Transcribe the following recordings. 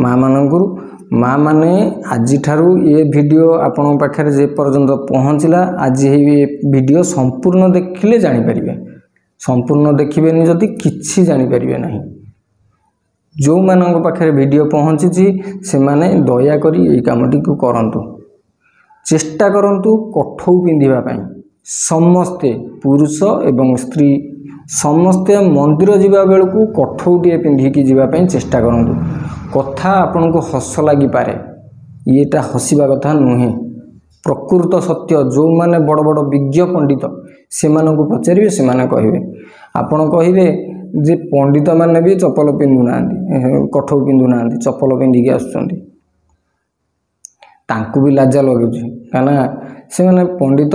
माँ मानकु माँ माने आज ठारू ये वीडियो आपण पाखे जे पर्यंत पहुँचला आज ये वीडियो संपूर्ण देखिले जानीपारे संपूर्ण देखिबेनि जदि किछि जानीपारे नहीं जो मानक पाखे वीडियो पहुँची से माने दया करी ये कामटी को करंतु चेष्टा करंतु कठौ पिंधिबा पई समस्ते पुरुष एवं स्त्री समस्ते मंदिर जीवा बेलू कठौटे पिंधिकी जीवाई चेष्टा करूँ कथा आपण को हस लगी पारे येटा हसवा कथा नुहे प्रकृत सत्य जो माने बड़ बड़ विज्ञ पंडित से मानक पचारे से माने कहे आपण कहे जे पंडित माने भी चपल पिंधु ना कठौ पिंधु ना चपल पिंधिकी आसुचंती तांकु भी लाजा लगुच कहीं से माने पंडित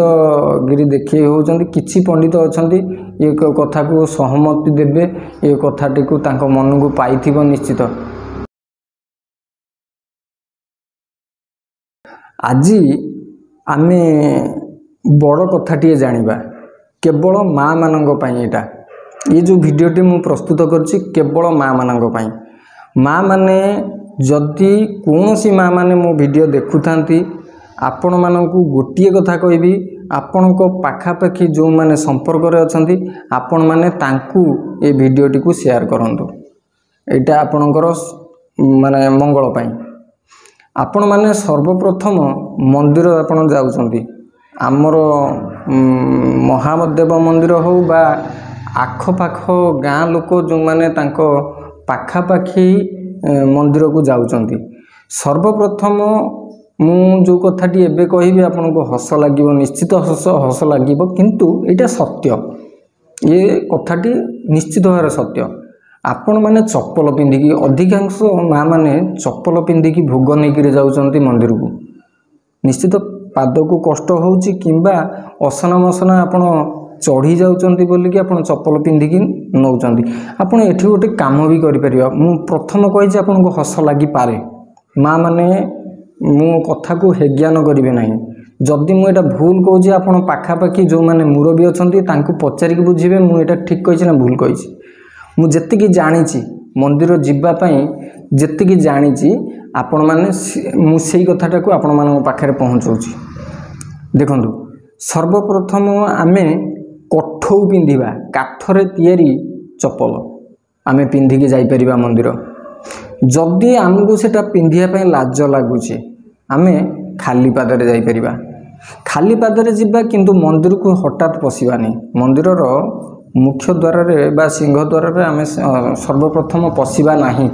गिरी देखिए होचंती किछि पंडित अछंती ये कथा को सहमति देबे ये कथाटी को तांको मन को पाइथिबो निश्चित। आज आमे बड़ कथाटी जानिबा केवल माँ मानक पई एटा ये जो वीडियोटी मु प्रस्तुत करछि केवल माँ मानक पई माँ माने जदि कौनसी माँ माने मो वीडियो देखुथांती आपण मानकु गोटिए कथा कहबी आपण को पाखापाखी जो माने संपर्क रे अछंती आपण माने तांकु ए वीडियोटी को शेयर करंतु एटा आपणकर माने मंगल पई आपण माने सर्वप्रथम मंदिर आपण जाउछंती आमर महादेव मंदिर हो बा आखपाख गाँ लोक जो माने तांको पाखापाखी मंदिर को जाउछंती सर्वप्रथम मु जो कथाटी एबे कहिबे आपन को हस लागिवो निश्चित हस लागिवो किंतु एटा सत्य ये कथाटी निश्चित भाव सत्य आपण माने चप्पल पिंधिकी अधिकांश माँ माने चप्पल पिंधिकी भोग नहीं जाउछंती मंदिर को निश्चित पाद को कष्ट होउची किंबा असना मसना आपण चढ़ी जाउछंती बोली कि आपण चप्पल पिंधिकी नौचंती आपण एठी गोटे काम भी करि परिबा मु प्रथम कहि जे आपण को हस लागि पारे माँ माने मो कथा को हेज्ञान करिवे नाही जदि मु एटा भूल कहूँ आपण पाखापाखी जो माने मुरबी अछंती तांको पचारिक बुझिबे मु एटा ठीक कहिछि ना भूल कहिछि मु जेतिकी जानिछि मंदिर जिबा पई जेतिकी जानिछि आपण माने मु सेही कथाटा को आपण मानक पाखरे पहुँचौछि देखंतु सर्वप्रथम आमे कठौ पिंधिबा काठरे तयारी चप्पल आमे पिंधिकी जाई परिबा मंदिर जदि आमको सेटा पिंधिया पई लाज लागुचे आमे खाली पादरे जाई परिबा खाली पादरे जिबा किंतु मंदिर को हठात पशिबानी मंदिर रो मुख्य द्वार रे बा सिंह द्वार रे आमे सर्वप्रथम पशिबा नाही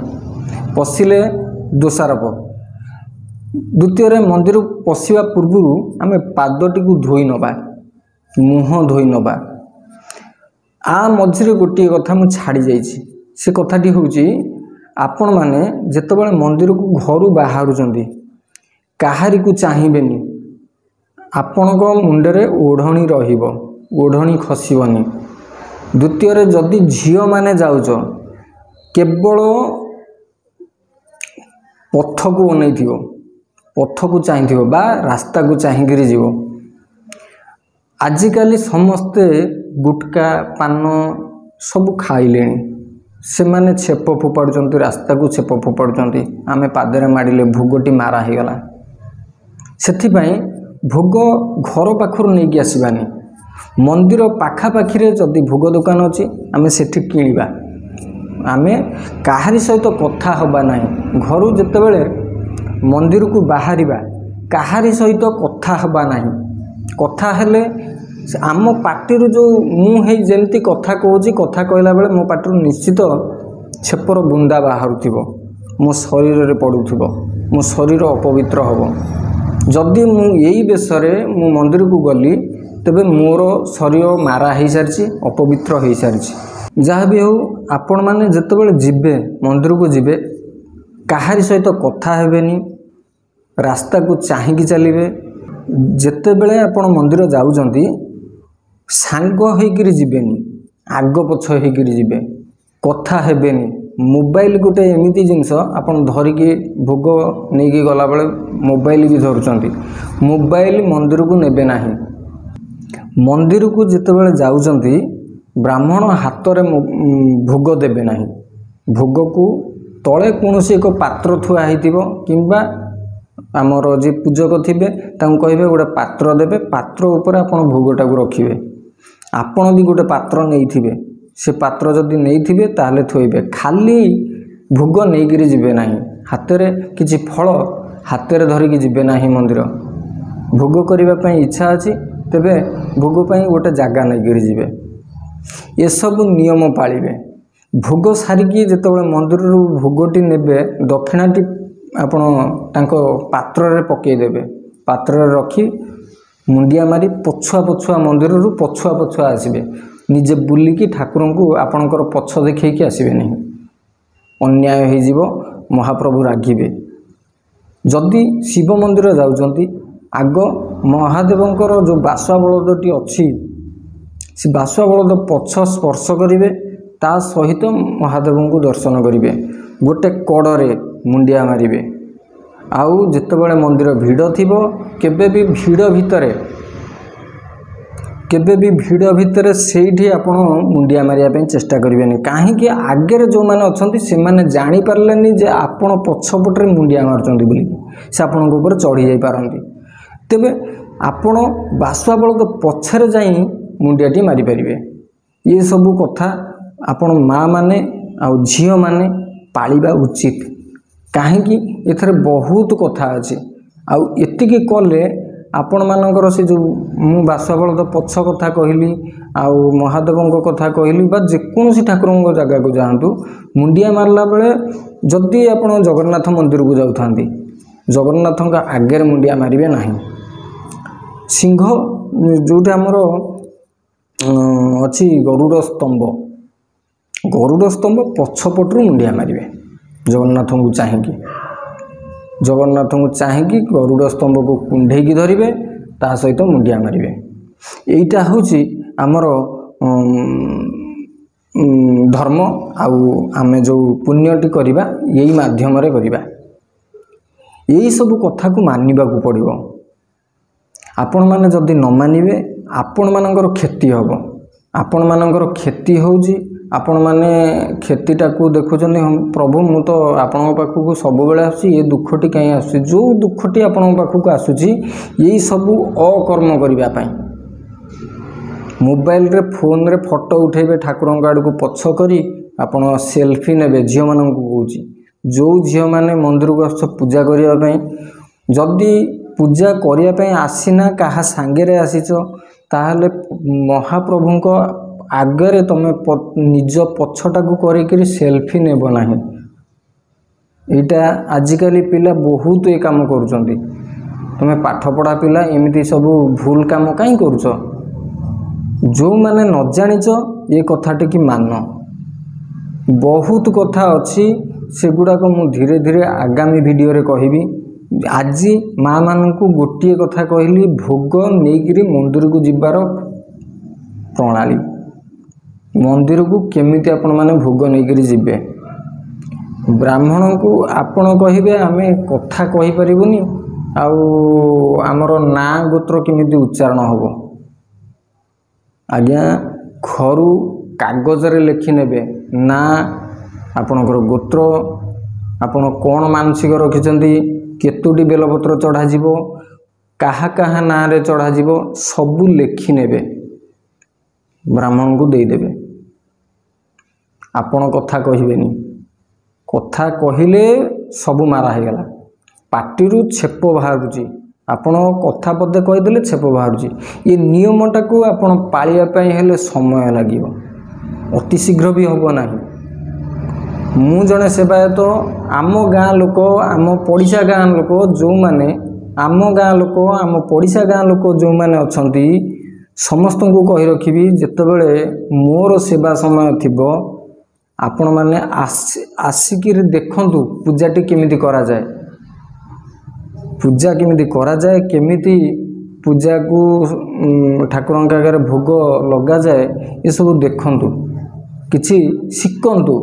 पशिले दोषारोप द्वितीय रे मंदिर पशिबा पूर्व आमे पादटी को धोई नबा मुह धोई नबा आ मझिरे गोटे कथा मु छाड़ी जाइछि से कथाटी होउची आपण माने जेतेबेले मंदिर को घर बाहरुचंदी काहारी को चाहिबेनी आपण को मुंडरे ओढ़णी रहिबो ओढ़णी खसिबनी द्वितीय रे जदि झियो माने जाउच केवल पथ को ओनैथिबो पथ को चाहिथिबो बा रास्ता को चाहिगिरी जीवो आजिकाली समस्ते गुटका पान सब खाइलेनी से माने छेप फोपाड़ुचंती रास्ता को छेप फोपाड़ुचंती आमे पादरे माडिले भोगटी मारा हो गला सेथिपाई भोग घर पाखरु नहीं आसबानी मंदिर पाखापाखी रे जदि भोग दुकान अच्छी आमे सेठी किनिबा आमे काहारी सहित कथा हबा नाही घर जेतेबेले मंदिर को बाहरिबा काहारी सहित कथा हबा नाही कथा हेले आम पार्टी जो मुझे जमती कथा कहूँ कथा कहला बेले मो पार्टी निश्चित छेपर बुंदा बाहर मो शरीर रे पड़ुथिबो मो शरीर अपवित्र हम जदि मु यही बेसरे मु मंदिर को गली तेबे मोर शरीर मारा हो सारी अपवित्र हो सारी जहाँ भी हो आपण मैंने जितेबाला जीवे मंदिर को जीवे काहारी सहित कथा हेबेनी रास्ता को चाहिकी चलिए जितेबले आपण मंदिर जाउजंती सांग होइकिरी जीवेनी आग पछ होइकिरी जीवे कथा हेबेनी मोबाइल गोटे एमती जिनस आपन धरिकी भोग नहीं कि गला बेले मोबाइल भी धरुचंती मोबाइल मंदिर को नेबे नाही मंदिर को जितेबाला जाउचंती ब्राह्मण हाथ रे भोग देबे नाही भोग को तले कौन एक पात्र थुआ होइथिबो किंबा आमर जे पूजक थिबे तांको कहिबे गोटे पात्र देबे, पात्र ऊपर आपण भोगटा को रखिबे। आपण भी गोटे पात्र नैथिबे, से पात्र जदि नैथिबे ताहले थोइबे, खाली भोग नैकरी जिबे नाही। हातरे किछि फल हातरे धरिकी जिबे नाही मंदिर। भोग करिबा पई इच्छा अछि तेबे भोग पई गोटे जागा नैकरी जिबे। ये सब नियम पालिबे। भोग सारिकी जेतेबेले मंदिर रु भोगटी नेबे दक्षिणाटी आपण तांको पात्र रे पकेई देबे। पात्र रे रखी मुंडिया मारी पछुआ पछुआ मंदिर रु पछुआ पछुआ आसीबे। निजे बुलिकी ठाकुर को आपणकर पछ देखैकी आसीबे नहीं, अन्याय हो जीवो, महाप्रभु रागिबे। जदि शिव मंदिर जाउचंती आग महादेवंकर जो बासुआ बलदटी अच्छी से बासुआ बलद पछ स्पर्श करिवे, ता सहित महादेव को दर्शन करिवे। गोटे कड़े मुंडिया मारिबे। आउ जेतेबेले मंदिर भिड़ थिबो केबे भी भिड़ भितर सेठी आपण मुंडिया मारिया पे चेष्टा करिवेनी। काहेकि आगे जो माने अछंती से माने जानि पारलेनी जे आपण पछपटरे मुंडिया मारचंती बोली से आपण को ऊपर चढ़ी जाई पारंती। तेबे आपण बासुआ बलद पछरे जाई मुंडियाटी मारी परिवे। ये सब कथा आपण माँ माने आउ झियो माने पालिबा उचित। काहेकि एथरे बहुत कथा अछि। आउ एतिकी कले आपण मानकर से जो मु बासुआ बलद पछ कथा कहली आउ महादेवंक कथा कहली बा जेकोसी ठाकुरंक जगह को जातु मुंडिया मारला बेले जदि आपण जगन्नाथ मंदिर को जाउथांती जगन्नाथंक आगे मुंडिया मारिबे नाही। सिंह जोटा आमर अच्छी गरुड़ स्तंभ पछपटू मुंडिया मारिबे। जगन्नाथ को चाहिए गरुड़ स्तंभ को कुंढेकी धरिबे, ता सहित मुंडिया मारिबे। एइटा होची आमर धर्म। आउ आमे जो पुण्यटी करिबा यही माध्यम रे करिबा। यही सब कथा को मानिबा को पड़िबो। आपण माने जदि न मानिबे आपण मानकर क्षति हबो। आपण मानकर क्षति होउची। आपण माने क्षतिटा को देखुचंदी प्रभु मु तो आपण पाखु सब बेले आसी ये दुखटी कहीं आसी जो दुखटी आपण पाखु आसुची यही सब अकर्म करिबा पई। मोबाइल रे फोन रे फोटो उठेबे ठाकुरंक आड़ को पछ करी आपण सेल्फी नेबे। झियो मानन को कहूची जो झियो माने मंदिर को आस पूजा करिया पई जदि पूजा करिया पई आसीना कहा सांगे रे आसीच ताहले महाप्रभुंक आगरे तमे निज पछटा को करी सेल्फी नेब नाही। एटा आजिकली पिला बहुत ये काम करुचंती। तमे पाठ पढ़ा पिला एमिति सब भूल काम काई करूछ। जो माने न जानिच ये कथाटी की मान। बहुत कथा अच्छी सेगुड़ा को मु धीरे धीरे आगामी वीडियो रे कहिबी। आज माँ मानू गोटे कथा कहली भोग नहींकि मंदिर को जीवार प्रणाली। मंदिर को केमिति आपण माने भोग नहींकि जीवे। ब्राह्मण को आपण कहिबे आमे कथा कहि परिबुनी आउ आमर ना गोत्र केमिति उच्चारण होबो। आज्ञा खरु कागज रे लिखि नेबे ना आपणकर गोत्र आपण कोन मानसिक रखिचंती केतोटी बेलपत्र चढ़ा जीवो कहा कहा ना रे चढ़ा जीवो सबू लेखि नेबे ब्राह्मण को दे देबे। आपण कथा कहिबेनी। कथा कहिले सबू मारा हो गला। पाटिरु छेप बाहरुची। आपण कथा पदे कहीदेले छेप बाहरुची। ये नियमटा को आपण पालिया पई हेले समय लागिवो। अति शीघ्र भी होबो नाही। मु जने सेवायत आम गाँ लोक आम पड़िशा गाँ लोक जो माने आम गाँ लोक आम पड़िशा गाँ लोक जो माने अछंती समस्त को कहि रखिबी जेतेबेले मोर सेवा समय थिबो आपण माने आसिकी देखंतु पूजाटी केमिति करा जाए। पूजा केमिति करा जाए केमिति पूजा को ठाकुरंक आगे भोग लगा जाए ये सब देखंतु किछि शिखंतु।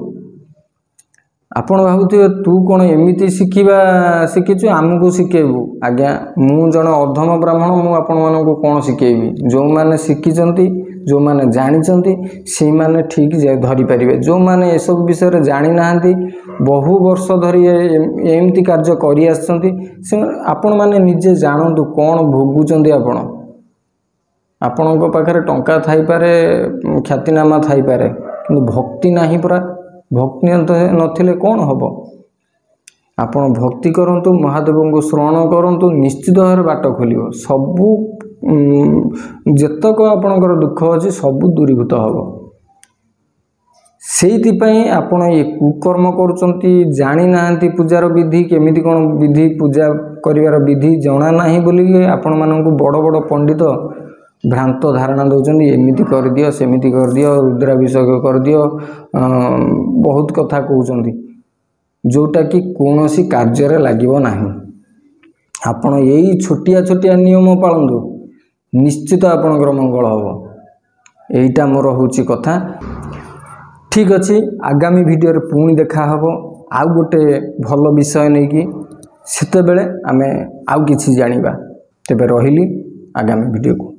आपण भाबुथिबे तू कोन एमिति शिखिचु आमको शिखेबू। आज्ञा मु जन अधम ब्राह्मण मु आपण मानको कोन शिखेबी। जो माने शिखिचंती जो माने जानिचंती से माने ठीक धरि परिबे। जो माने ए सब विषय रे जानि नाहंती बहु वर्ष धरी एमती कार्य करी आछंती आपण माने निजे जानतु कौन भोगुचंदी आपणक पाखरे टंका थाई पारे ख्यातिनामा थाई पारे किंतु भक्ति नाही परा भक्ति नथिले कौन हबो आपण भक्ति करंतु महादेव को श्रवण करंतु निश्चित भाव बाट खोलियो सबु जेतक आपणकर दुख अछि सबु दूरीभूत हबो सेइथिपाई आपण ये कुकर्म करूचंती जानी नाहंती पूजार विधि केमिति कोन विधि पूजा करिवार विधि जणा नाही बोली आपण माननकु बड़ बड़ पंडित भ्रांत धारणा दौरान एमती कर दियो सेमिति कर दियो रुद्राभिषेक कर दियो बहुत कथा कहउचंती जोटा कि कौनसी कार्य लागिबो नाही आपण यही छोटिया छोटिया नियम पालंतु निश्चित आपणकर मंगल हबो एटा मोर होची कथा ठीक अच्छे आगामी वीडियो रे पुणी देखा हबो आउ गोटे भल विषय नहीं कि सेते बेले आमे आउ किछि जानिबा तेबे रहिली आगामी वीडियो को।